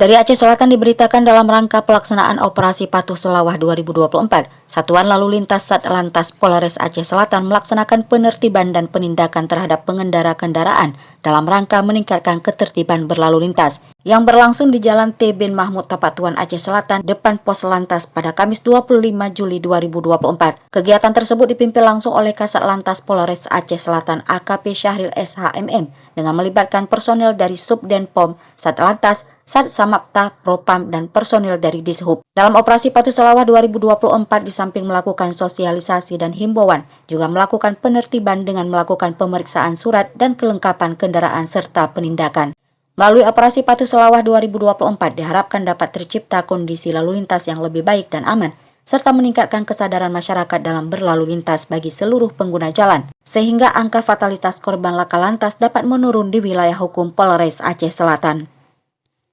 Dari Aceh Selatan diberitakan dalam rangka pelaksanaan Operasi Patuh Selawah 2024, Satuan Lalu Lintas Satlantas Polres Aceh Selatan melaksanakan penertiban dan penindakan terhadap pengendara kendaraan dalam rangka meningkatkan ketertiban berlalu lintas yang berlangsung di Jalan T. Bin Mahmud Tapatuan Aceh Selatan depan Pos Lantas pada Kamis 25 Juli 2024. Kegiatan tersebut dipimpin langsung oleh Kasat Lantas Polres Aceh Selatan AKP Syahril SHMM dengan melibatkan personel dari Subdenpom, Satlantas, Sat Samapta, Propam, dan personil dari Dishub. Dalam operasi Patuh Selawah 2024 di samping melakukan sosialisasi dan himbauan, juga melakukan penertiban dengan melakukan pemeriksaan surat dan kelengkapan kendaraan serta penindakan. Melalui operasi Patuh Selawah 2024 diharapkan dapat tercipta kondisi lalu lintas yang lebih baik dan aman, serta meningkatkan kesadaran masyarakat dalam berlalu lintas bagi seluruh pengguna jalan, sehingga angka fatalitas korban laka lantas dapat menurun di wilayah hukum Polres Aceh Selatan.